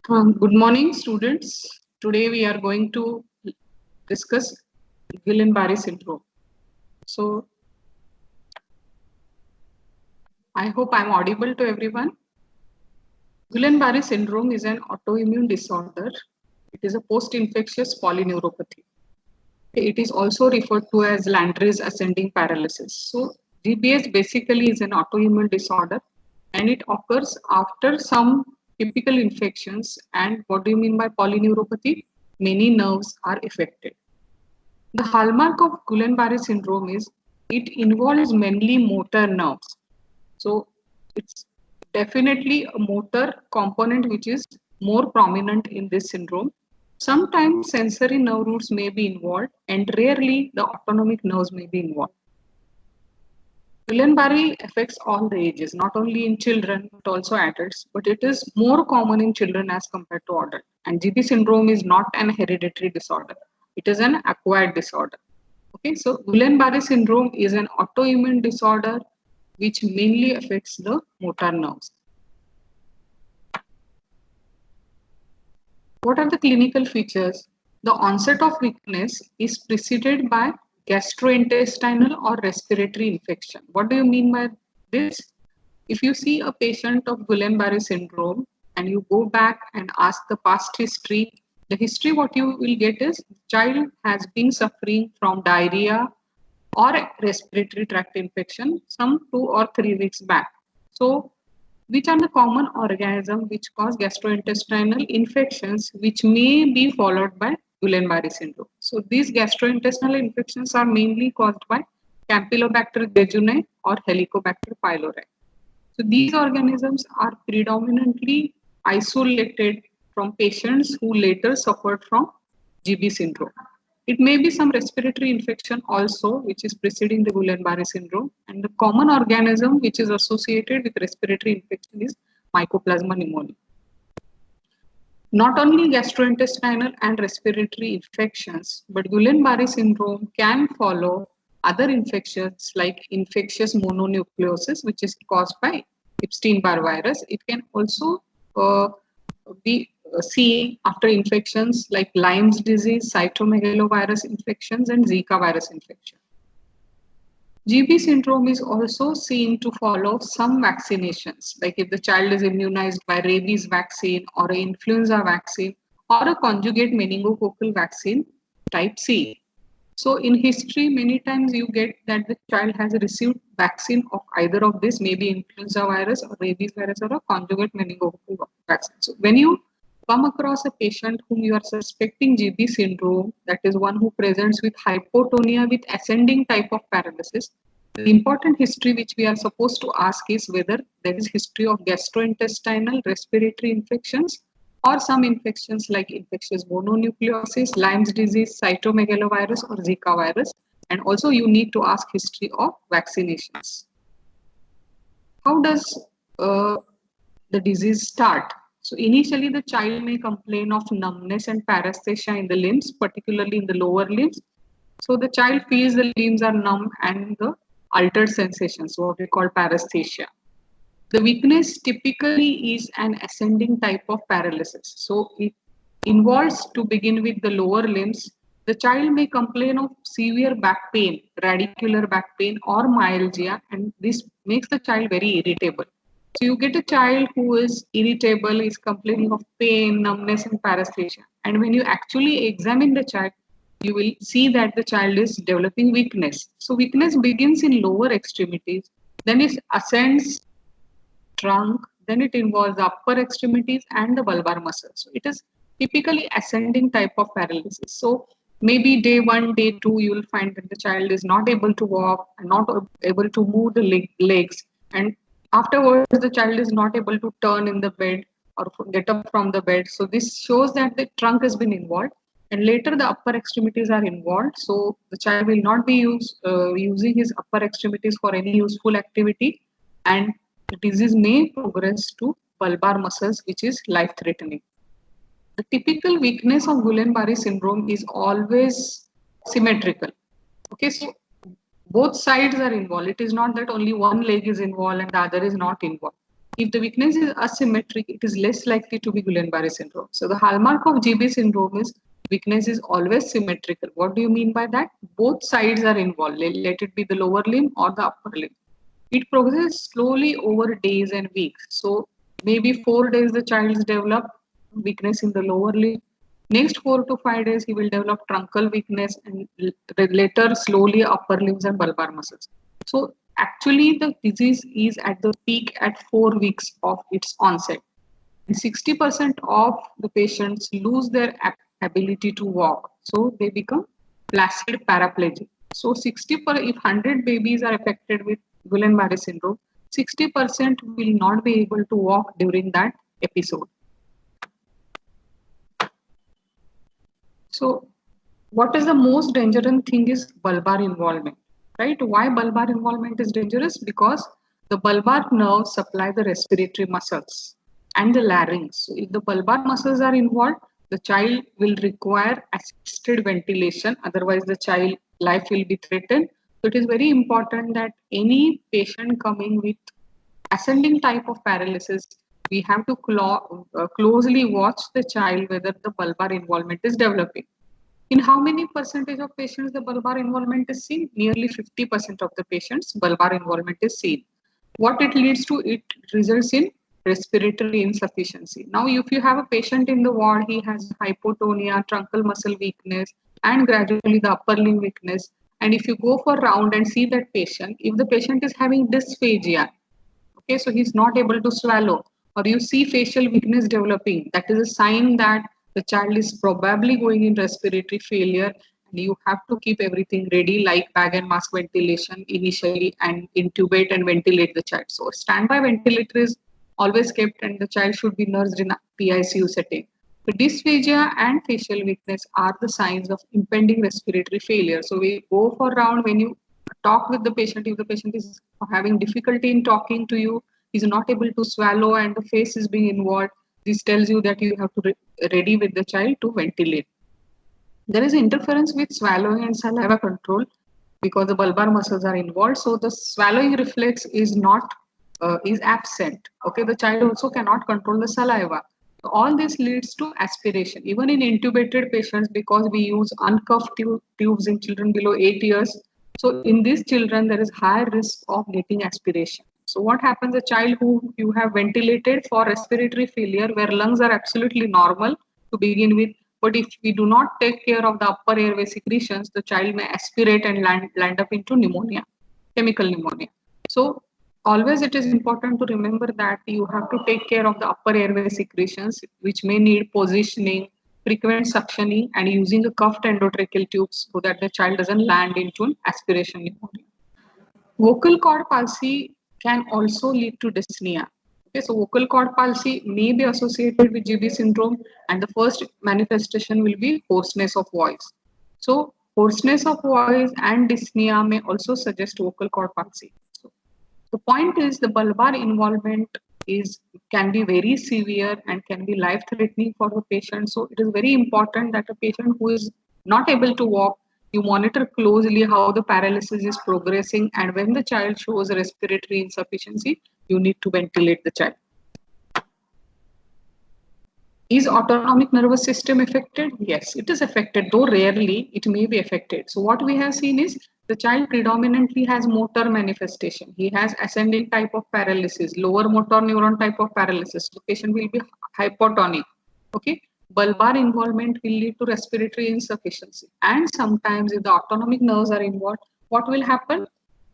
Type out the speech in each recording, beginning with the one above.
Good morning, students. Today we are going to discuss Guillain-Barré syndrome. So, I hope I'm audible to everyone. Guillain-Barré syndrome is an autoimmune disorder. It is a post-infectious polyneuropathy. It is also referred to as Landry's ascending paralysis. So, GBS basically is an autoimmune disorder and it occurs after some typical infections. And what do you mean by polyneuropathy? Many nerves are affected. The hallmark of Guillain-Barré syndrome is it involves mainly motor nerves. So it's definitely a motor component which is more prominent in this syndrome. Sometimes sensory nerve roots may be involved and rarely the autonomic nerves may be involved. Guillain-Barré affects all the ages, not only in children but also adults, but it is more common in children as compared to adults. And GB syndrome is not an hereditary disorder; it is an acquired disorder. Okay, so Guillain-Barré syndrome is an autoimmune disorder which mainly affects the motor nerves. What are the clinical features? The onset of weakness is preceded by gastrointestinal or respiratory infection. What do you mean by this? If you see a patient of Guillain-Barré syndrome and you go back and ask the past history, the history what you will get is child has been suffering from diarrhea or respiratory tract infection some 2 or 3 weeks back. So which are the common organisms which cause gastrointestinal infections which may be followed by Guillain-Barré syndrome. So these gastrointestinal infections are mainly caused by Campylobacter jejuni or Helicobacter pylori. So these organisms are predominantly isolated from patients who later suffered from GB syndrome. It may be some respiratory infection also, which is preceding the Guillain-Barré syndrome. And the common organism which is associated with respiratory infection is Mycoplasma pneumoniae. Not only gastrointestinal and respiratory infections, but Guillain-Barré syndrome can follow other infections like infectious mononucleosis, which is caused by Epstein-Barr virus. It can also be seen after infections like Lyme's disease, cytomegalovirus infections, and Zika virus infection. GB syndrome is also seen to follow some vaccinations, like if the child is immunized by rabies vaccine or an influenza vaccine or a conjugate meningococcal vaccine type C. So in history, many times you get that the child has received vaccine of either of this, maybe influenza virus or rabies virus or a conjugate meningococcal vaccine. So when you come across a patient whom you are suspecting GB syndrome, that is one who presents with hypotonia with ascending type of paralysis, the important history which we are supposed to ask is whether there is history of gastrointestinal respiratory infections or some infections like infectious mononucleosis, Lyme's disease, cytomegalovirus or Zika virus. And also you need to ask history of vaccinations. How does the disease start? So initially the child may complain of numbness and paresthesia in the limbs, particularly in the lower limbs. So the child feels the limbs are numb and the altered sensations, what we call paresthesia. The weakness typically is an ascending type of paralysis. So it involves, to begin with, the lower limbs. The child may complain of severe back pain, radicular back pain or myalgia, and this makes the child very irritable. So you get a child who is irritable, is complaining of pain, numbness and paresthesia. And when you actually examine the child, you will see that the child is developing weakness. So weakness begins in lower extremities, then it ascends trunk, then it involves the upper extremities and the bulbar muscles. So it is typically ascending type of paralysis. So maybe day 1, day 2, you will find that the child is not able to walk and not able to move the legs. And afterwards, the child is not able to turn in the bed or get up from the bed. So this shows that the trunk has been involved. And later the upper extremities are involved. So the child will not be using his upper extremities for any useful activity. And the disease may progress to bulbar muscles, which is life-threatening. The typical weakness of Guillain-Barré syndrome is always symmetrical. Okay, so both sides are involved. It is not that only one leg is involved and the other is not involved. If the weakness is asymmetric, it is less likely to be Guillain-Barré syndrome. So the hallmark of GB syndrome is weakness is always symmetrical. What do you mean by that? Both sides are involved. Let it be the lower limb or the upper limb. It progresses slowly over days and weeks. So maybe 4 days the child is develop weakness in the lower limb. Next 4 to 5 days he will develop truncal weakness, and later slowly upper limbs and bulbar muscles. So actually the disease is at the peak at 4 weeks of its onset. And 60% of the patients lose their ability to walk. So they become flaccid paraplegic. So if 100 babies are affected with Guillain-Barré syndrome, 60% will not be able to walk during that episode. So what is the most dangerous thing is bulbar involvement, right? Why bulbar involvement is dangerous? Because the bulbar nerves supply the respiratory muscles and the larynx. So if the bulbar muscles are involved, the child will require assisted ventilation. Otherwise, the child life will be threatened. So it is very important that any patient coming with ascending type of paralysis, we have to closely watch the child whether the bulbar involvement is developing. In how many percentage of patients the bulbar involvement is seen? Nearly 50% of the patients bulbar involvement is seen. What it leads to? It results in respiratory insufficiency. Now, if you have a patient in the ward, he has hypotonia, truncal muscle weakness, and gradually the upper limb weakness. And if you go for round and see that patient, if the patient is having dysphagia, okay, so he's not able to swallow, or you see facial weakness developing, that is a sign that the child is probably going in respiratory failure, and you have to keep everything ready like bag and mask ventilation initially and intubate and ventilate the child. So standby ventilator is always kept, and the child should be nursed in a PICU setting. So dysphagia and facial weakness are the signs of impending respiratory failure. So we go for round when you talk with the patient. If the patient is having difficulty in talking to you, is not able to swallow, and the face is being involved, this tells you that you have to ready with the child to ventilate. There is interference with swallowing and saliva control because the bulbar muscles are involved. So the swallowing reflex is not is absent. Okay, the child also cannot control the saliva. So all this leads to aspiration. Even in intubated patients, because we use uncuffed tubes in children below 8 years. So in these children, there is higher risk of getting aspiration. So what happens? A child who you have ventilated for respiratory failure, where lungs are absolutely normal to begin with, but if we do not take care of the upper airway secretions, the child may aspirate and land up into pneumonia, chemical pneumonia. So always it is important to remember that you have to take care of the upper airway secretions, which may need positioning, frequent suctioning, and using a cuffed endotracheal tubes so that the child doesn't land into an aspiration pneumonia. Vocal cord palsy can also lead to dyspnea. Okay, so vocal cord palsy may be associated with GB syndrome, and the first manifestation will be hoarseness of voice. So, hoarseness of voice and dyspnea may also suggest vocal cord palsy. So, the point is the bulbar involvement is can be very severe and can be life threatening for the patient. So it is very important that a patient who is not able to walk, you monitor closely how the paralysis is progressing, and when the child shows respiratory insufficiency, you need to ventilate the child. Is autonomic nervous system affected? Yes, it is affected, though rarely it may be affected. So what we have seen is the child predominantly has motor manifestation. He has ascending type of paralysis, lower motor neuron type of paralysis. The patient will be hypotonic. Okay, bulbar involvement will lead to respiratory insufficiency. And sometimes if the autonomic nerves are involved, what will happen?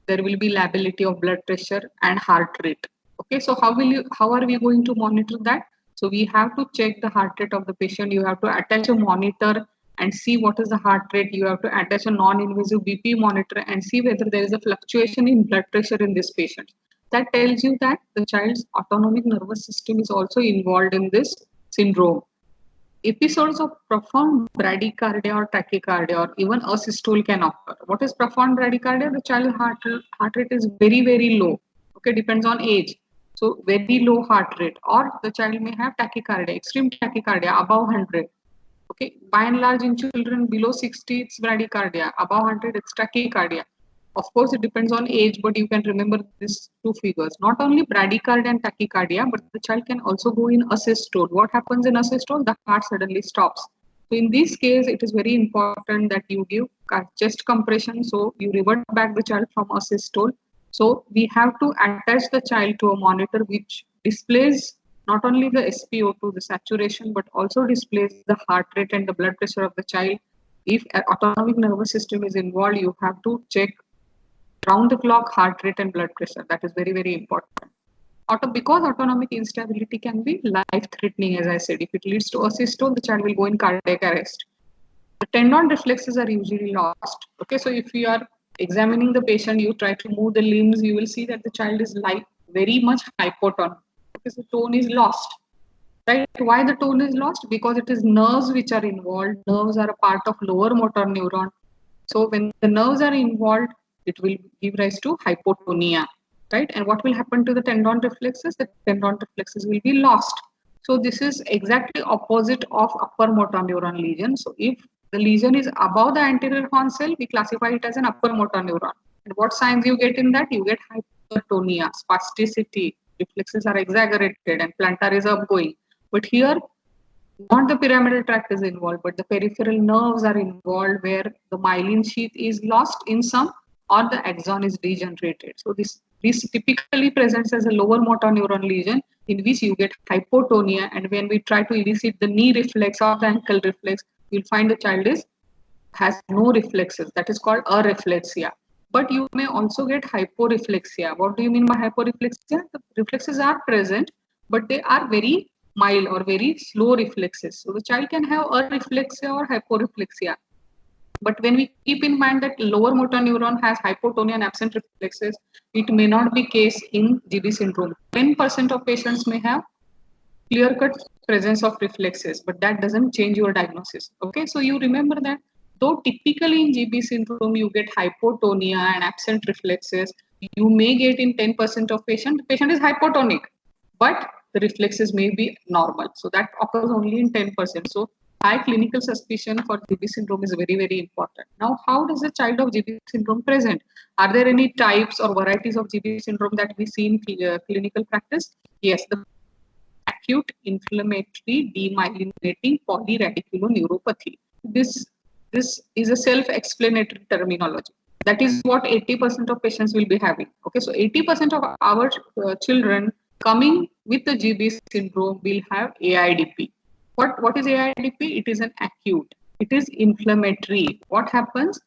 There will be lability of blood pressure and heart rate. Okay, so how are we going to monitor that? So we have to check the heart rate of the patient. You have to attach a monitor and see what is the heart rate. You have to attach a non-invasive BP monitor and see whether there is a fluctuation in blood pressure in this patient. That tells you that the child's autonomic nervous system is also involved in this syndrome. Episodes of profound bradycardia or tachycardia or even asystole can occur. What is profound bradycardia? The child's heart rate is very, very low. Okay, depends on age. So very low heart rate, or the child may have tachycardia, extreme tachycardia above 100. Okay, by and large in children below 60, it's bradycardia. Above 100, it's tachycardia. Of course, it depends on age, but you can remember these two figures. Not only bradycardia and tachycardia, but the child can also go in asystole. What happens in asystole? The heart suddenly stops. So in this case, it is very important that you give chest compression. So you revert back the child from asystole. So we have to attach the child to a monitor which displays not only the SpO2, the saturation, but also displays the heart rate and the blood pressure of the child. If an autonomic nervous system is involved, you have to check round the clock heart rate and blood pressure. That is very, very important. Because autonomic instability can be life threatening, as I said. If it leads to asystole, the child will go in cardiac arrest. The tendon reflexes are usually lost. Okay, so if you are examining the patient, you try to move the limbs, you will see that the child is like very much hypotonic because the tone is lost. Right? Why the tone is lost? Because it is nerves which are involved. Nerves are a part of lower motor neuron. So when the nerves are involved, it will give rise to hypotonia, right? And what will happen to the tendon reflexes? The tendon reflexes will be lost. So this is exactly opposite of upper motor neuron lesion. So if the lesion is above the anterior horn cell, we classify it as an upper motor neuron. And what signs you get in that? You get hypertonia, spasticity, reflexes are exaggerated, and plantar is upgoing. But here not the pyramidal tract is involved, but the peripheral nerves are involved where the myelin sheath is lost in some or the axon is degenerated. So this typically presents as a lower motor neuron lesion in which you get hypotonia, and when we try to elicit the knee reflex or the ankle reflex, you'll find the child has no reflexes. That is called areflexia. But you may also get hyporeflexia. What do you mean by hyporeflexia? The reflexes are present, but they are very mild or very slow reflexes. So the child can have areflexia or hyporeflexia. But when we keep in mind that lower motor neuron has hypotonia and absent reflexes, it may not be case in GB syndrome. 10% of patients may have clear-cut presence of reflexes, but that doesn't change your diagnosis. Okay, so you remember that though typically in GB syndrome you get hypotonia and absent reflexes, you may get in 10% of the patient is hypotonic, but the reflexes may be normal. So that occurs only in 10%. So high clinical suspicion for GB syndrome is very, very important. Now, how does a child of GB syndrome present? Are there any types or varieties of GB syndrome that we see in clinical practice? Yes, the acute inflammatory demyelinating polyradiculoneuropathy. This is a self-explanatory terminology. That is what 80% of patients will be having. Okay, so 80% of our children coming with the GB syndrome will have AIDP. What is AIDP? It is an acute. It is inflammatory. What happens?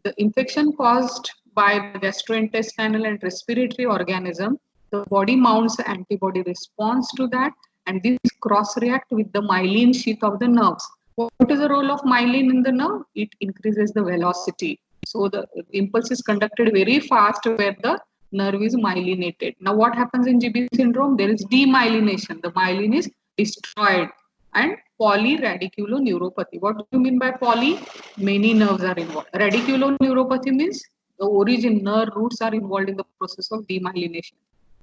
The infection caused by the gastrointestinal and respiratory organism, the body mounts antibody response to that, and these cross-react with the myelin sheath of the nerves. What is the role of myelin in the nerve? It increases the velocity. So the impulse is conducted very fast where the nerve is myelinated. Now what happens in GB syndrome? There is demyelination. The myelin is destroyed. And polyradiculoneuropathy. What do you mean by poly? Many nerves are involved. Radiculoneuropathy means the origin, nerve roots are involved in the process of demyelination.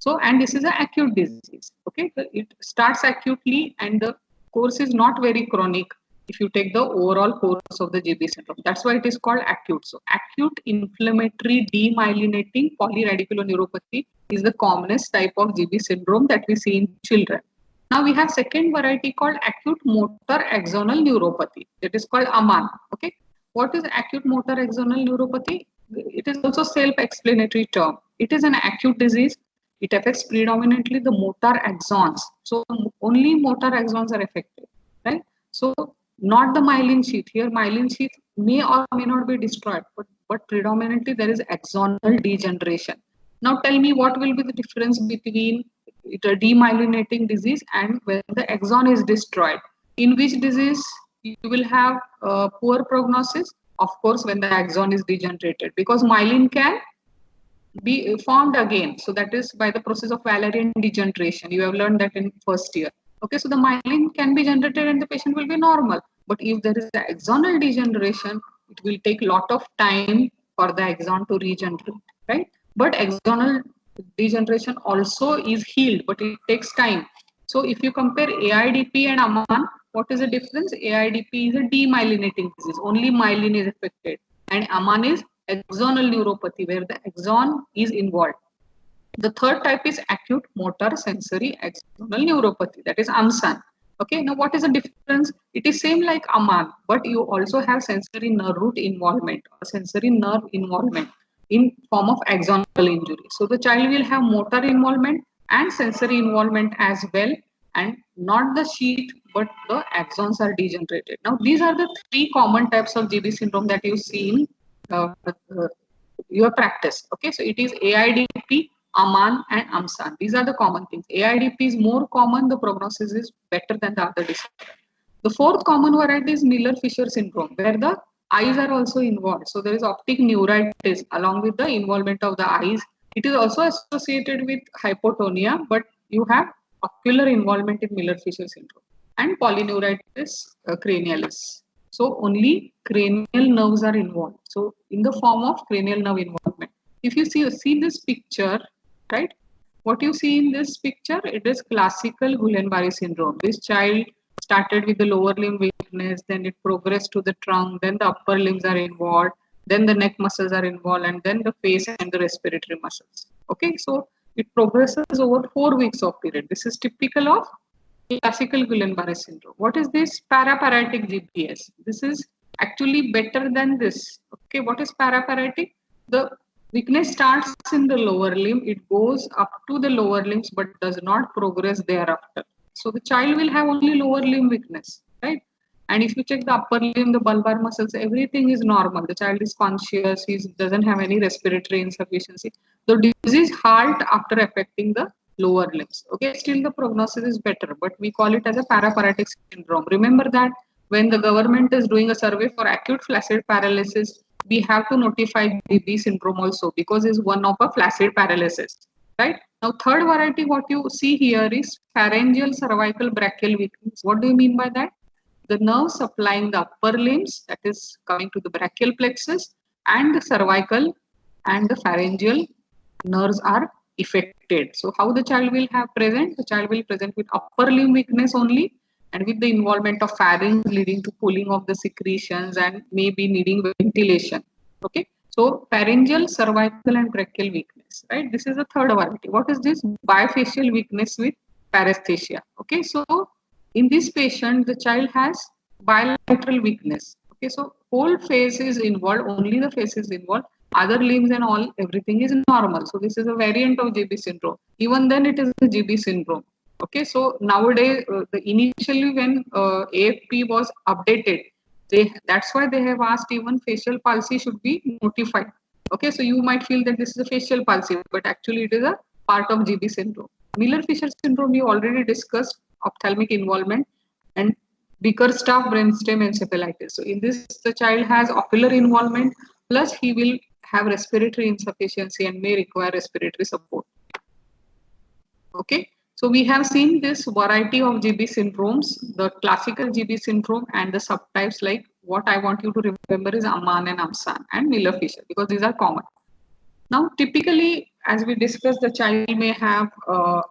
So, and this is an acute disease. Okay, it starts acutely and the course is not very chronic if you take the overall course of the GB syndrome. That's why it is called acute. So, acute inflammatory demyelinating polyradiculoneuropathy is the commonest type of GB syndrome that we see in children. Now we have second variety called acute motor axonal neuropathy. It is called AMAN. Okay, what is acute motor axonal neuropathy? It is also self-explanatory term. It is an acute disease. It affects predominantly the motor axons. So only motor axons are affected, right? So not the myelin sheath. Here myelin sheath may or may not be destroyed, but predominantly there is axonal degeneration. Now tell me what will be the difference between a demyelinating disease and when the axon is destroyed. In which disease you will have poor prognosis? Of course, when the axon is degenerated, because myelin can be formed again. So that is by the process of Wallerian degeneration. You have learned that in first year. Okay, so the myelin can be generated and the patient will be normal. But if there is the axonal degeneration, it will take a lot of time for the axon to regenerate, right? But axonal degeneration also is healed, but it takes time. So if you compare AIDP and AMAN, what is the difference? AIDP is a demyelinating disease. Only myelin is affected. And AMAN is axonal neuropathy, where the axon is involved. The third type is acute motor sensory axonal neuropathy, that is AMSAN. Okay, now what is the difference? It is same like AMAN, but you also have sensory nerve root involvement or sensory nerve involvement in form of axonal injury. So the child will have motor involvement and sensory involvement as well, and not the sheath, but the axons are degenerated. Now these are the three common types of GB syndrome that you see in your practice. Okay, so it is AIDP, AMAN, and AMSAN. These are the common things. AIDP is more common, the prognosis is better than the other disorder. The fourth common variety is Miller-Fisher syndrome, where the eyes are also involved. So there is optic neuritis along with the involvement of the eyes. It is also associated with hypotonia, but you have ocular involvement in Miller-Fisher syndrome and polyneuritis cranialis. So only cranial nerves are involved. So in the form of cranial nerve involvement. If you see this picture, right? What you see in this picture, it is classical Guillain-Barré syndrome. This child started with the lower limb weakness, then it progressed to the trunk, then the upper limbs are involved, then the neck muscles are involved, and then the face and the respiratory muscles. Okay, so it progresses over 4 weeks of period. This is typical of classical Guillain-Barré syndrome. What is this paraparetic GPS? This is actually better than this. Okay, what is paraparetic? The weakness starts in the lower limb, it goes up to the lower limbs but does not progress thereafter. So the child will have only lower limb weakness, right? And if you check the upper limb, the bulbar muscles, everything is normal. The child is conscious, he doesn't have any respiratory insufficiency. The disease halt after affecting the lower limbs. Okay, still the prognosis is better, but we call it as a paraparetic syndrome. Remember that when the government is doing a survey for acute flaccid paralysis, we have to notify GB syndrome also because it's one of a flaccid paralysis, right? Now, third variety, what you see here is pharyngeal cervical brachial weakness. What do you mean by that? The nerve supplying the upper limbs, that is coming to the brachial plexus, and the cervical and the pharyngeal nerves are affected. So how the child will have present? The child will present with upper limb weakness only and with the involvement of pharynx leading to pulling of the secretions and maybe needing ventilation. Okay. So pharyngeal, cervical and brachial weakness, right? This is the third variety. What is this? Bifacial weakness with paresthesia. Okay. So in this patient, the child has bilateral weakness. Okay. So whole face is involved, only the face is involved. Other limbs and all, everything is normal. So this is a variant of GB syndrome. Even then it is a GB syndrome. Okay, so nowadays, initially when AFP was updated, that's why they have asked even facial palsy should be notified. Okay, so you might feel that this is a facial palsy, but actually it is a part of GB syndrome. Miller-Fisher syndrome, we already discussed ophthalmic involvement and Bickerstaff brainstem encephalitis. So in this, the child has ocular involvement, plus he will have respiratory insufficiency and may require respiratory support. Okay, so we have seen this variety of GB syndromes, the classical GB syndrome and the subtypes. Like what I want you to remember is AMAN and AMSAN and Miller-Fisher because these are common. Now, typically, as we discussed, the child may have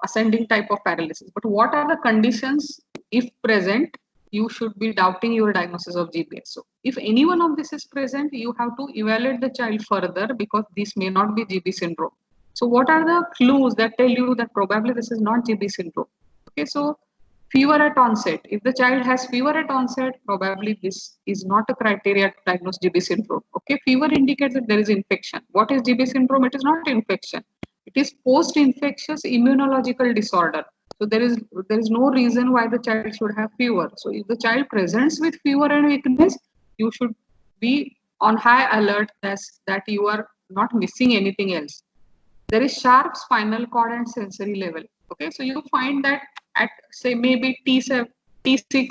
ascending type of paralysis. But what are the conditions, if present, you should be doubting your diagnosis of GBS. So if any one of this is present, you have to evaluate the child further because this may not be GB syndrome. So what are the clues that tell you that probably this is not GB syndrome? Okay, so fever at onset. If the child has fever at onset, probably this is not a criteria to diagnose GB syndrome. Okay, fever indicates that there is infection. What is GB syndrome? It is not infection. It is post-infectious immunological disorder. So there is no reason why the child should have fever. So if the child presents with fever and weakness, you should be on high alert as that you are not missing anything else. There is sharp spinal cord and sensory level. Okay, so you find that at say maybe T7, T6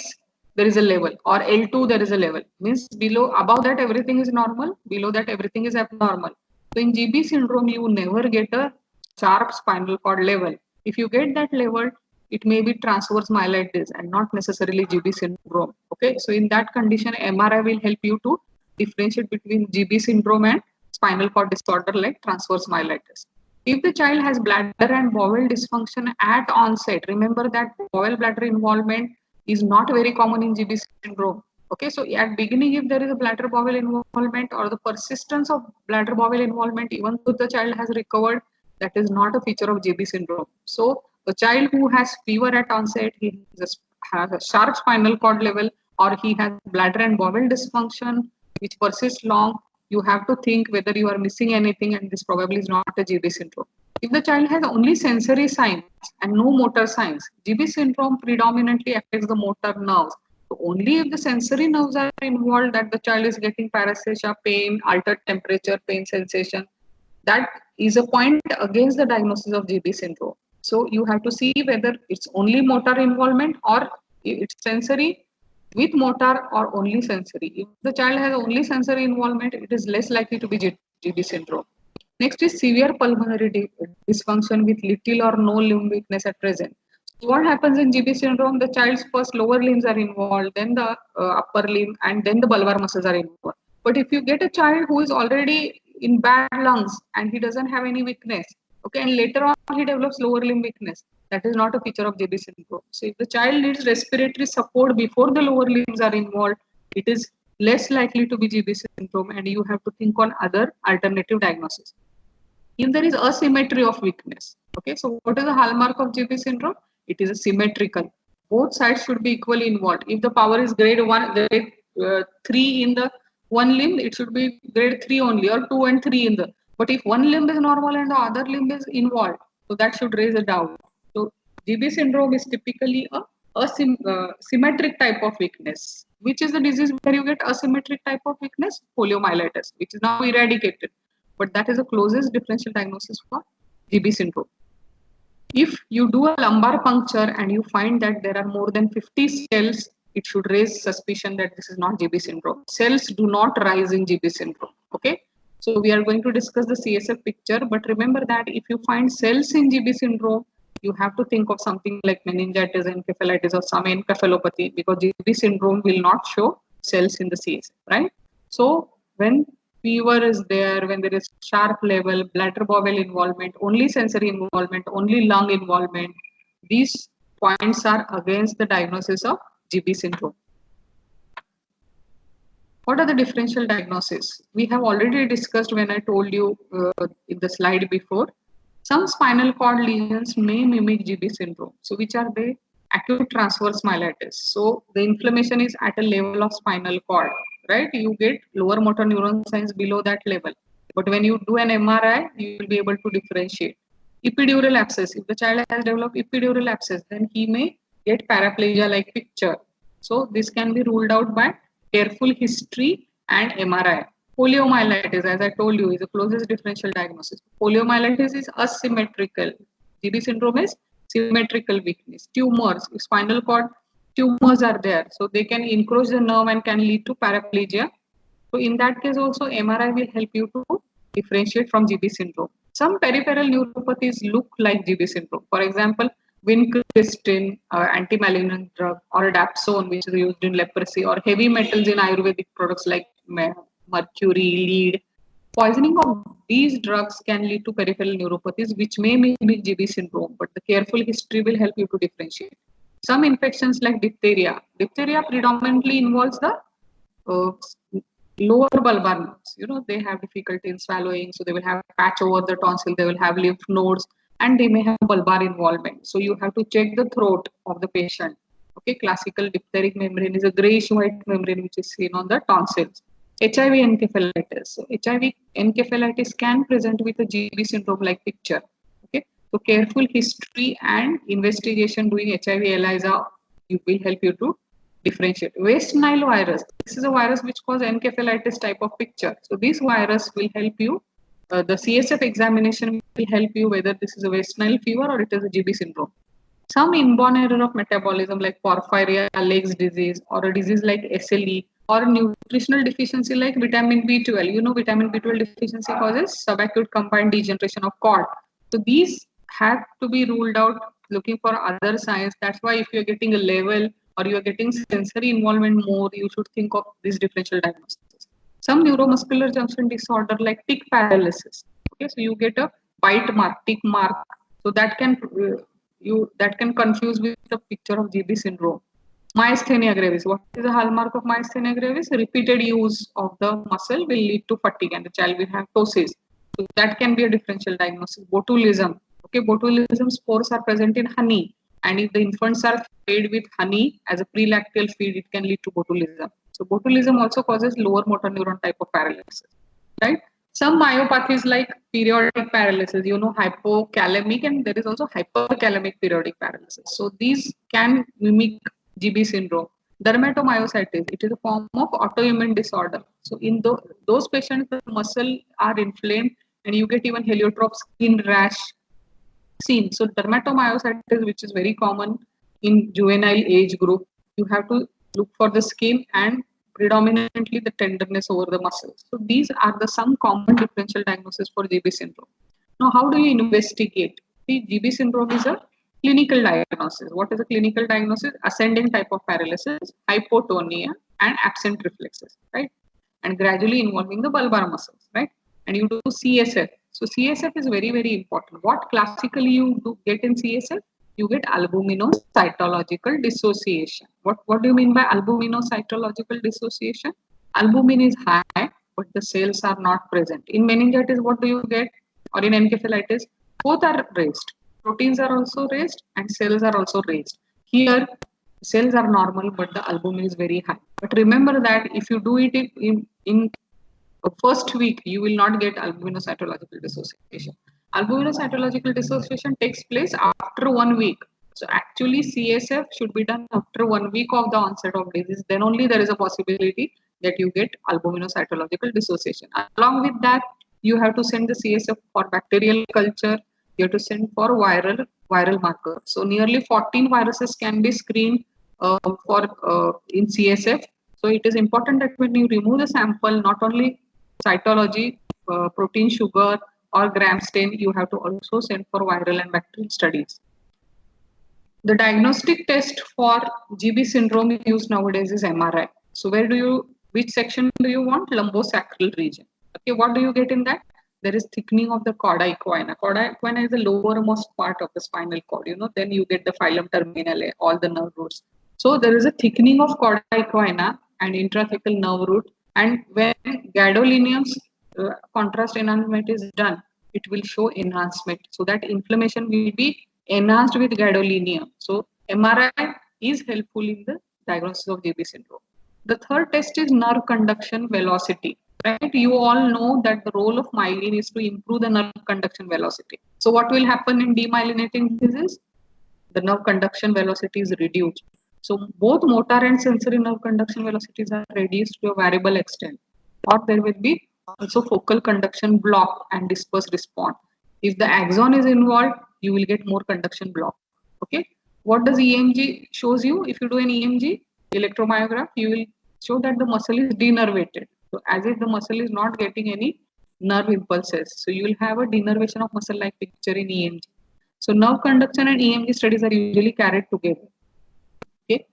there is a level or L2 there is a level. Means below, above that everything is normal, below that everything is abnormal. So in GB syndrome, you never get a sharp spinal cord level. If you get that level, it may be transverse myelitis and not necessarily GB syndrome. Okay, so in that condition, MRI will help you to differentiate between GB syndrome and spinal cord disorder like transverse myelitis. If the child has bladder and bowel dysfunction at onset, remember that bowel bladder involvement is not very common in GB syndrome. Okay, so at beginning, if there is a bladder bowel involvement or the persistence of bladder bowel involvement, even though the child has recovered, that is not a feature of GB syndrome. So the child who has fever at onset, he has a sharp spinal cord level, or he has bladder and bowel dysfunction which persists long, you have to think whether you are missing anything, and this probably is not a GB syndrome. If the child has only sensory signs and no motor signs, GB syndrome predominantly affects the motor nerves. So only if the sensory nerves are involved that the child is getting paresthesia, pain, altered temperature, pain sensation, that is a point against the diagnosis of GB syndrome. So you have to see whether it's only motor involvement or it's sensory with motor or only sensory. If the child has only sensory involvement, it is less likely to be GB syndrome. Next is severe pulmonary dysfunction with little or no limb weakness at present. So what happens in GB syndrome? The child's first lower limbs are involved, then the upper limb, and then the bulbar muscles are involved. But if you get a child who is already in bad lungs and he doesn't have any weakness, okay, and later on he develops lower limb weakness, that is not a feature of GB syndrome. So if the child needs respiratory support before the lower limbs are involved, it is less likely to be GB syndrome, and you have to think on other alternative diagnosis. If there is asymmetry of weakness, okay, so what is the hallmark of GB syndrome? It is a symmetrical. Both sides should be equally involved. If the power is grade 1, grade 3 in the one limb, it should be grade 3 only, or 2 and 3 in the. But if one limb is normal and the other limb is involved, so that should raise a doubt. So GB syndrome is typically a symmetric type of weakness. Which is the disease where you get asymmetric type of weakness? Poliomyelitis, which is now eradicated. But that is the closest differential diagnosis for GB syndrome. If you do a lumbar puncture and you find that there are more than 50 cells, it should raise suspicion that this is not GB syndrome. Cells do not rise in GB syndrome. Okay. So we are going to discuss the CSF picture, but remember that if you find cells in GB syndrome, you have to think of something like meningitis, encephalitis, or some encephalopathy, because GB syndrome will not show cells in the CSF, right? So when fever is there, when there is sharp level, bladder bowel involvement, only sensory involvement, only lung involvement, these points are against the diagnosis of GB syndrome. What are the differential diagnoses? We have already discussed when I told you in the slide before. Some spinal cord lesions may mimic GB syndrome. So which are they? Acute transverse myelitis. So the inflammation is at a level of spinal cord, right? You get lower motor neuron signs below that level. But when you do an MRI, you will be able to differentiate. Epidural abscess. If the child has developed epidural abscess, then he may get paraplegia like picture. So this can be ruled out by careful history and MRI. Poliomyelitis, as I told you, is the closest differential diagnosis. Poliomyelitis is asymmetrical. GB syndrome is symmetrical weakness. Tumors, spinal cord tumors are there, so they can encroach the nerve and can lead to paraplegia. So in that case also MRI will help you to differentiate from GB syndrome. Some peripheral neuropathies look like GB syndrome. For example, vincristine, anti-malignant drug, or dapsone, which is used in leprosy, or heavy metals in Ayurvedic products like mercury, lead. Poisoning of these drugs can lead to peripheral neuropathies, which may mimic GB syndrome, but the careful history will help you to differentiate. Some infections like diphtheria. Diphtheria predominantly involves the uh, lower bulbar nerves. You know, they have difficulty in swallowing, so they will have patch over the tonsil, they will have lymph nodes, and they may have bulbar involvement. So you have to check the throat of the patient. Okay, classical diphtheric membrane is a grayish white membrane which is seen on the tonsils. HIV encephalitis. So HIV encephalitis can present with a GB syndrome like picture. Okay, so careful history and investigation doing HIV ELISA will help you to differentiate. West Nile virus. This is a virus which causes encephalitis type of picture. So this virus will help you. The CSF examination will help you whether this is a West Nile fever or it is a GB syndrome. Some inborn error of metabolism like porphyria, Legs disease, or a disease like SLE, or nutritional deficiency like vitamin B12. You know, vitamin B12 deficiency causes subacute combined degeneration of cord. So these have to be ruled out looking for other signs. That's why if you're getting a level or you're getting sensory involvement more, you should think of this differential diagnosis. Some neuromuscular junction disorder like tick paralysis. Okay, so you get a bite mark, tick mark. So that can confuse with the picture of GB syndrome. Myasthenia gravis. What is the hallmark of myasthenia gravis? Repeated use of the muscle will lead to fatigue and the child will have ptosis. So that can be a differential diagnosis. Botulism. Okay, botulism spores are present in honey, and if the infants are fed with honey as a prelactal feed, it can lead to botulism. So botulism also causes lower motor neuron type of paralysis, right? Some myopathies like periodic paralysis, hypokalemic, and there is also hyperkalemic periodic paralysis. So these can mimic GB syndrome. Dermatomyositis, it is a form of autoimmune disorder. So in those patients, the muscle are inflamed and you get even heliotrope skin rash seen. So dermatomyositis, which is very common in juvenile age group, you have to look for the skin and predominantly the tenderness over the muscles. So these are the some common differential diagnosis for GB syndrome. Now, how do you investigate? See, GB syndrome is a clinical diagnosis. What is a clinical diagnosis? Ascending type of paralysis, hypotonia, and absent reflexes, right? And gradually involving the bulbar muscles, right? And you do CSF. So CSF is very, very important. What classically you do get in CSF? You get albuminocytological dissociation. What do you mean by albuminocytological dissociation? Albumin is high, but the cells are not present. In meningitis, what do you get? Or in encephalitis, both are raised. Proteins are also raised and cells are also raised. Here, cells are normal, but the albumin is very high. But remember that if you do it in the first week, you will not get albuminocytological dissociation. Albuminocytological dissociation takes place after 1 week. So actually, CSF should be done after 1 week of the onset of disease. Then only there is a possibility that you get albuminocytological dissociation. Along with that, you have to send the CSF for bacterial culture. You have to send for viral marker. So nearly 14 viruses can be screened for in CSF. So it is important that when you remove the sample, not only cytology, protein sugar, or gram stain, you have to also send for viral and bacterial studies. The diagnostic test for GB syndrome used nowadays is MRI. So which section do you want? Lumbosacral region. Okay, what do you get in that? There is thickening of the cauda equina. Cauda equina is the lowermost part of the spinal cord. Then you get the filum terminale, all the nerve roots. So there is a thickening of cauda equina and intrathecal nerve root. And when gadolinium's contrast enhancement is done, it will show enhancement. So that inflammation will be enhanced with gadolinium. So MRI is helpful in the diagnosis of GB syndrome. The third test is nerve conduction velocity. Right? You all know that the role of myelin is to improve the nerve conduction velocity. So what will happen in demyelinating disease? The nerve conduction velocity is reduced. So both motor and sensory nerve conduction velocities are reduced to a variable extent. Or there will be also focal conduction block and dispersed response. If the axon is involved, you will get more conduction block. Okay. What does EMG shows you? If you do an EMG, electromyograph, you will show that the muscle is denervated. So as if the muscle is not getting any nerve impulses. So you will have a denervation of muscle like picture in EMG. So nerve conduction and EMG studies are usually carried together. Okay.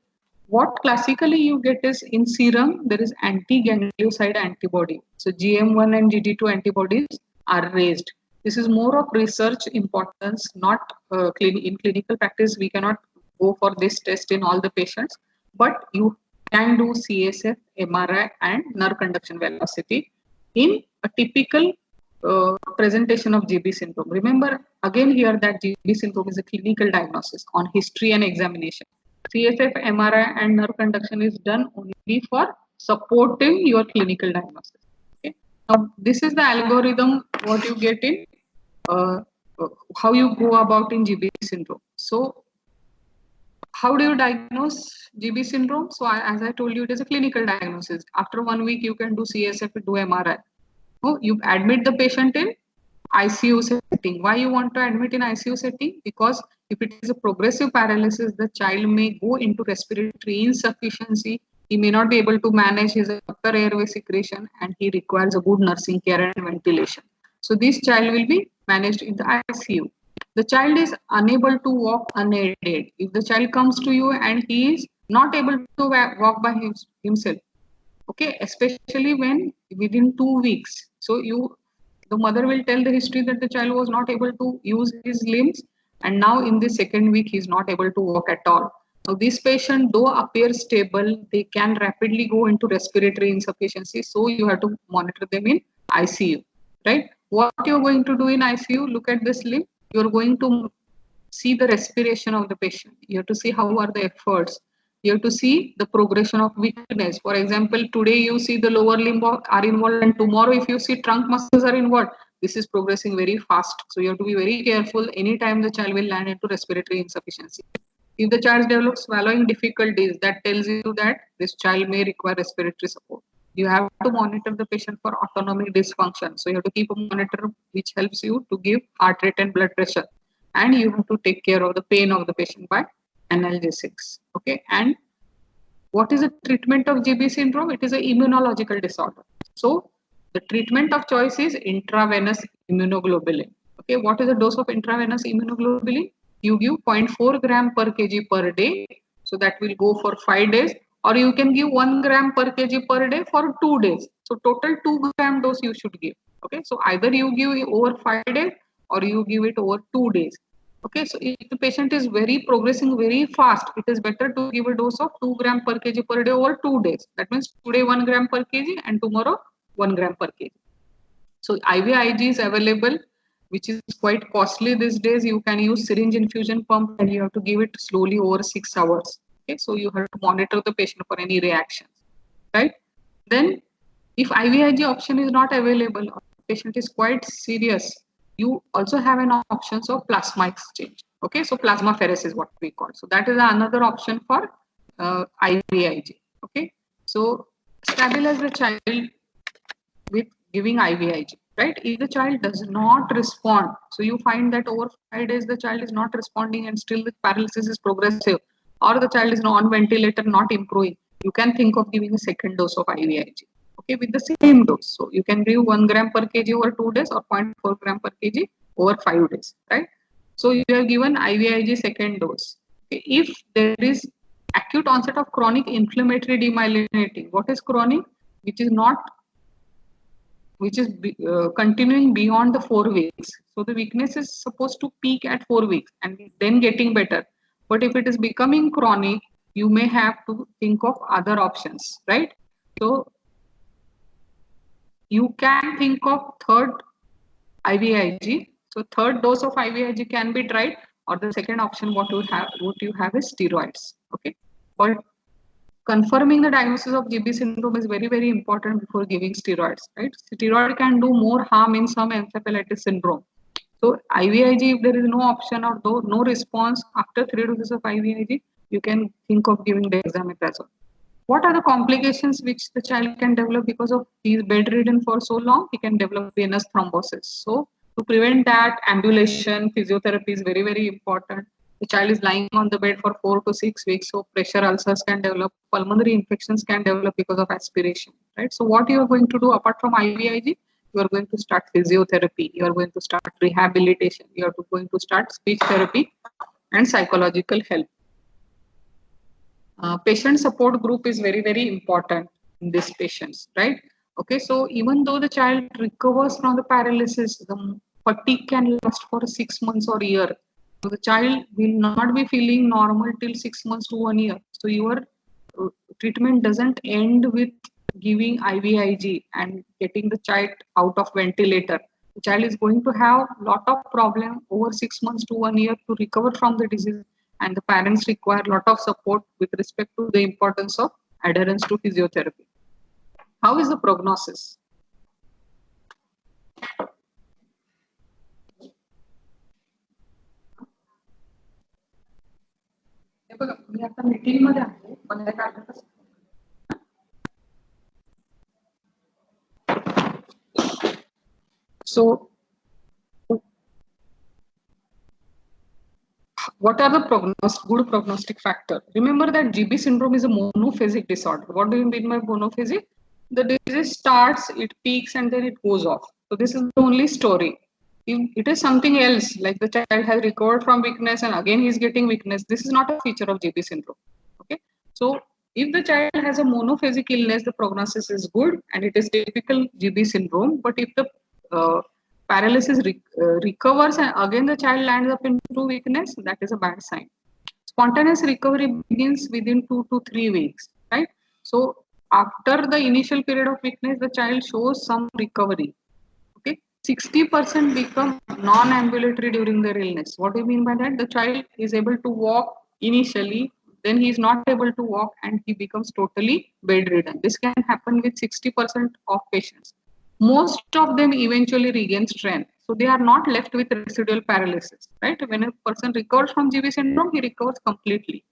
What classically you get is in serum, there is anti-ganglioside antibody. So GM1 and GD2 antibodies are raised. This is more of research importance, not in clinical practice. We cannot go for this test in all the patients, but you can do CSF, MRI, and nerve conduction velocity in a typical presentation of GB syndrome. Remember again here that GB syndrome is a clinical diagnosis on history and examination. CSF, MRI, and nerve conduction is done only for supporting your clinical diagnosis. Okay. Now, this is the algorithm what you get in how you go about in GB syndrome. So, how do you diagnose GB syndrome? So, as I told you, it is a clinical diagnosis. After 1 week, you can do CSF, do MRI. So, you admit the patient in ICU setting. Why you want to admit in ICU setting? Because if it is a progressive paralysis, the child may go into respiratory insufficiency. He may not be able to manage his upper airway secretion and he requires a good nursing care and ventilation. So this child will be managed in the ICU. The child is unable to walk unaided. If the child comes to you and he is not able to walk by himself, okay, especially when within 2 weeks. So the mother will tell the history that the child was not able to use his limbs and now in the second week he is not able to walk at all. Now, this patient, though appear stable, they can rapidly go into respiratory insufficiency. So you have to monitor them in ICU, right? What you're going to do in ICU, look at this link. You're going to see the respiration of the patient. You have to see how are the efforts. You have to see the progression of weakness. For example, today you see the lower limb are involved, and tomorrow if you see trunk muscles are involved, this is progressing very fast. So you have to be very careful anytime the child will land into respiratory insufficiency. If the child develops swallowing difficulties, that tells you that this child may require respiratory support. You have to monitor the patient for autonomic dysfunction. So you have to keep a monitor which helps you to give heart rate and blood pressure. And you have to take care of the pain of the patient by analgesics. Okay. And what is the treatment of GB syndrome? It is an immunological disorder. So the treatment of choice is intravenous immunoglobulin. Okay. What is the dose of intravenous immunoglobulin? You give 0.4 gram per kg per day. So that will go for 5 days, or you can give 1 gram per kg per day for 2 days. So total 2 gram dose you should give. Okay. So either you give over 5 days or you give it over 2 days. Okay, so if the patient is very progressing very fast, it is better to give a dose of 2 gram per kg per day over 2 days. That means today 1 gram per kg and tomorrow 1 gram per kg. So IVIG is available, which is quite costly these days. You can use syringe infusion pump and you have to give it slowly over 6 hours. Okay, so you have to monitor the patient for any reactions, right? Then if IVIG option is not available or the patient is quite serious, you also have an option of plasma exchange. Okay, so plasmapheresis is what we call. So that is another option for IVIG. Okay, so stabilize the child with giving IVIG, right? If the child does not respond, so you find that over 5 days the child is not responding and still the paralysis is progressive, or the child is on ventilator not improving, you can think of giving a second dose of IVIG. Okay, with the same dose. So you can give 1 gram per kg over 2 days or 0.4 gram per kg over 5 days, right? So you have given IVIG second dose. Okay. If there is acute onset of chronic inflammatory demyelinating, what is chronic? Which is continuing beyond the 4 weeks. So the weakness is supposed to peak at 4 weeks and then getting better. But if it is becoming chronic, you may have to think of other options, right? So you can think of third IVIG. So third dose of IVIG can be tried, or the second option what you have is steroids. Okay, but confirming the diagnosis of GB syndrome is very, very important before giving steroids, right? Steroid can do more harm in some encephalitis syndrome. So IVIG, if there is no option or no response after 3 doses of IVIG, you can think of giving dexamethasone. What are the complications which the child can develop because of he's bedridden for so long? He can develop venous thrombosis. So to prevent that, ambulation, physiotherapy is very, very important. The child is lying on the bed for 4 to 6 weeks, so pressure ulcers can develop, pulmonary infections can develop because of aspiration, right? So what you are going to do apart from IVIG, you are going to start physiotherapy, you are going to start rehabilitation, you are going to start speech therapy and psychological help. Patient support group is very, very important in these patients, right? Okay, so even though the child recovers from the paralysis, the fatigue can last for 6 months or a year. So the child will not be feeling normal till 6 months to 1 year. So your treatment doesn't end with giving IVIG and getting the child out of ventilator. The child is going to have a lot of problem over 6 months to 1 year to recover from the disease, and the parents require a lot of support with respect to the importance of adherence to physiotherapy. How is the prognosis? So what are the good prognostic factor? Remember that GB syndrome is a monophasic disorder. What do you mean by monophasic? The disease starts, it peaks, and then it goes off. So this is the only story. If it is something else, like the child has recovered from weakness and again he's getting weakness, this is not a feature of GB syndrome. Okay. So if the child has a monophasic illness, the prognosis is good and it is typical GB syndrome. But if the paralysis recovers and again the child lands up into weakness, that is a bad sign. Spontaneous recovery begins within 2 to 3 weeks, right? So after the initial period of weakness, the child shows some recovery. Okay, 60% become non-ambulatory during their illness. What do you mean by that? The child is able to walk initially, then he is not able to walk and he becomes totally bedridden. This can happen with 60% of patients. Most of them eventually regain strength. So they are not left with residual paralysis, right? When a person recovers from GB syndrome, he recovers completely.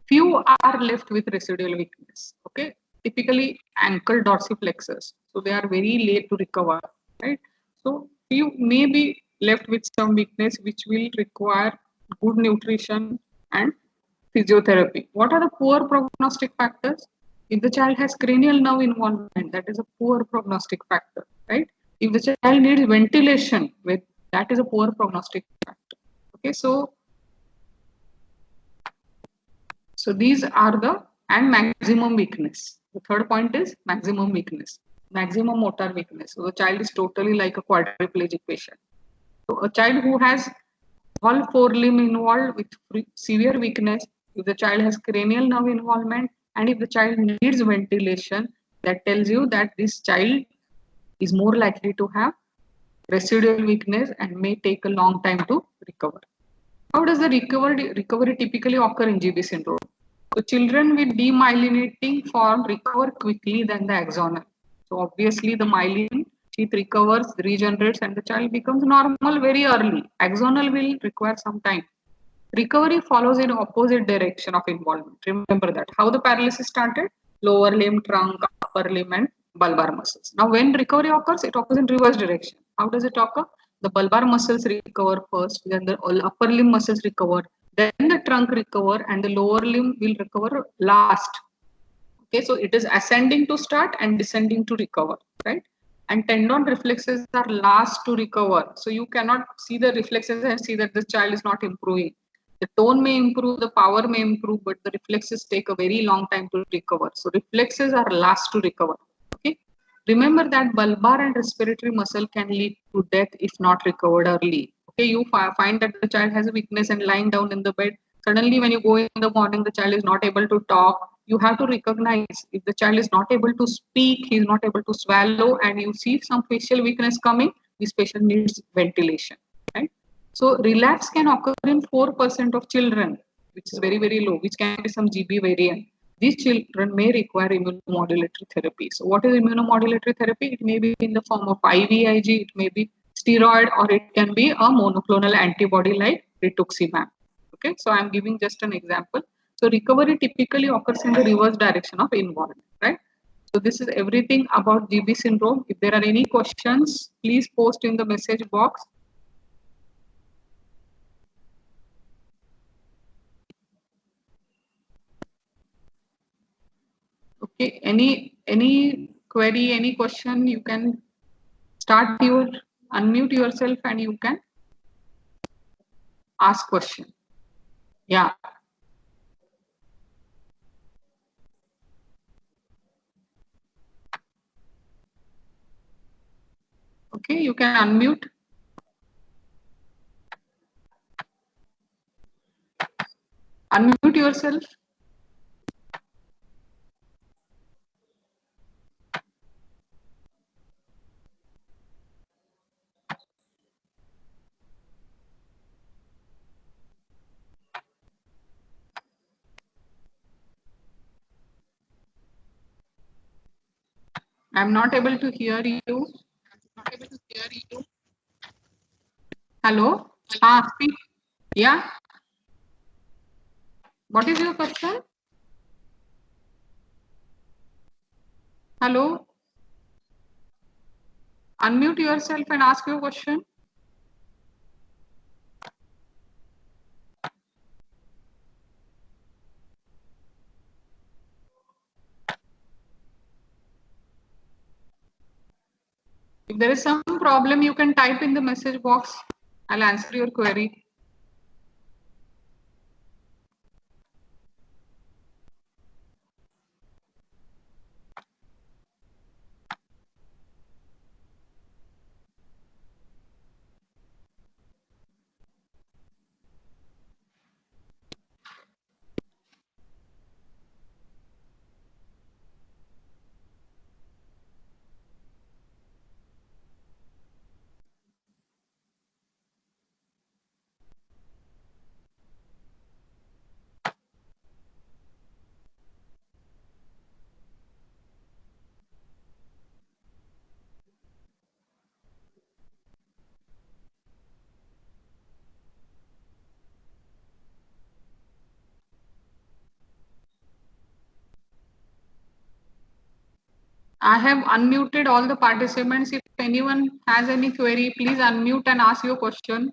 Few are left with residual weakness. Okay, typically ankle dorsiflexors, so they are very late to recover, right? So few may be left with some weakness which will require good nutrition and physiotherapy. What are the poor prognostic factors? If the child has cranial nerve involvement, that is a poor prognostic factor, right? If the child needs ventilation, with that is a poor prognostic factor. Okay, so these are the, and maximum weakness. The third point is maximum weakness, maximum motor weakness. So the child is totally like a quadriplegic patient. So a child who has all four limb involved with severe weakness, if the child has cranial nerve involvement, and if the child needs ventilation, that tells you that this child is more likely to have residual weakness and may take a long time to recover. How does the recovery typically occur in GB syndrome? So children with demyelinating form recover quickly than the axonal. So obviously the myelin sheath recovers, regenerates, and the child becomes normal very early. Axonal will require some time. Recovery follows in opposite direction of involvement. Remember that. How the paralysis started? Lower limb, trunk, upper limb, and bulbar muscles. Now, when recovery occurs, it occurs in reverse direction. How does it occur? The bulbar muscles recover first, then the upper limb muscles recover, then the trunk recover, and the lower limb will recover last. Okay, so it is ascending to start and descending to recover, right? And tendon reflexes are last to recover. So you cannot see the reflexes and see that the child is not improving. The tone may improve, the power may improve, but the reflexes take a very long time to recover. So reflexes are last to recover. Okay. Remember that bulbar and respiratory muscle can lead to death if not recovered early. Okay, you find that the child has a weakness and lying down in the bed. Suddenly, when you go in the morning, the child is not able to talk. You have to recognize if the child is not able to speak, he is not able to swallow, and you see some facial weakness coming, this patient needs ventilation. Right? So relapse can occur in 4% of children, which is very, very low, which can be some GB variant. These children may require immunomodulatory therapy. So what is immunomodulatory therapy? It may be in the form of IVIG, it may be steroid, or it can be a monoclonal antibody like rituximab. Okay, so I'm giving just an example. So recovery typically occurs in the reverse direction of involvement, right? So this is everything about GB syndrome. If there are any questions, please post in the message box. Okay, any query, any question, you can unmute yourself and you can ask question. Yeah. Okay, you can unmute. Unmute yourself. I'm not able to hear you. Hello? Speak. Yeah. What is your question? Hello? Unmute yourself and ask your question. If there is some problem, you can type in the message box. I'll answer your query. I have unmuted all the participants. If anyone has any query, please unmute and ask your question.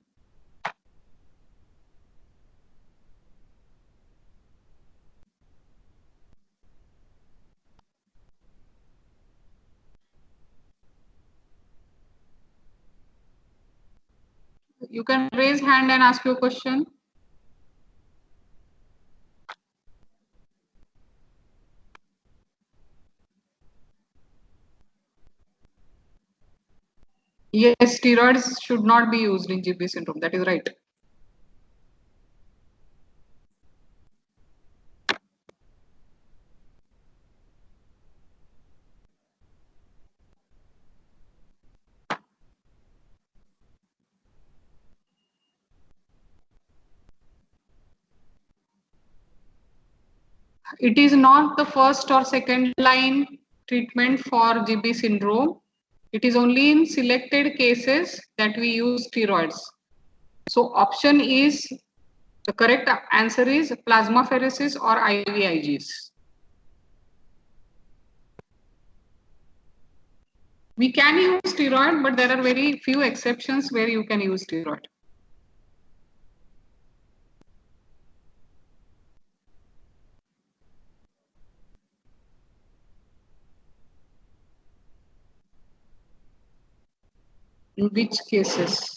You can raise hand and ask your question. Yes, steroids should not be used in GB syndrome. That is right. It is not the first or second line treatment for GB syndrome. It is only in selected cases that we use steroids. So option is, the correct answer is plasmapheresis or IVIGs. We can use steroid, but there are very few exceptions where you can use steroid. In which cases?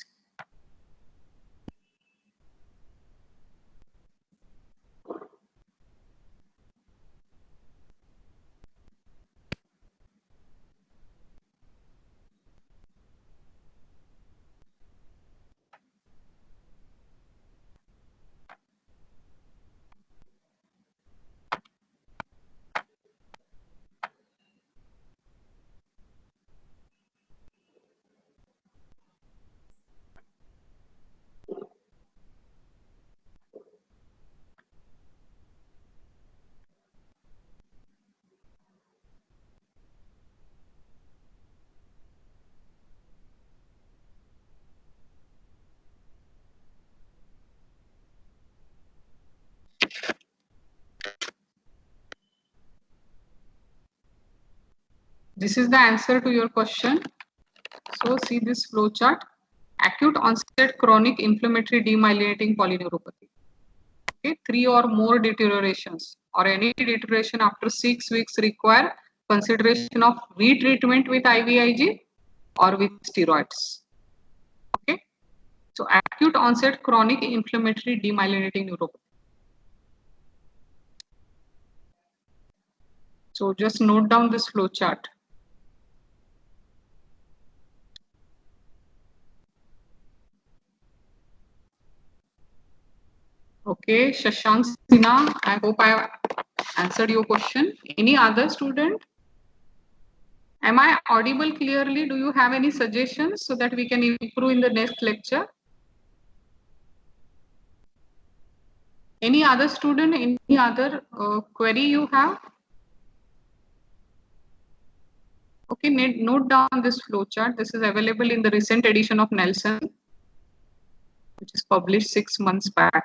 This is the answer to your question. So see this flow chart. Acute onset chronic inflammatory demyelinating polyneuropathy. Okay, 3 or more deteriorations or any deterioration after 6 weeks require consideration of retreatment with IVIG or with steroids. Okay, so acute onset chronic inflammatory demyelinating neuropathy. So just note down this flow chart. Okay, Shashank Sinha, I hope I have answered your question. Any other student? Am I audible clearly? Do you have any suggestions so that we can improve in the next lecture? Any other student, any other query you have? Okay, note down this flowchart. This is available in the recent edition of Nelson, which is published 6 months back.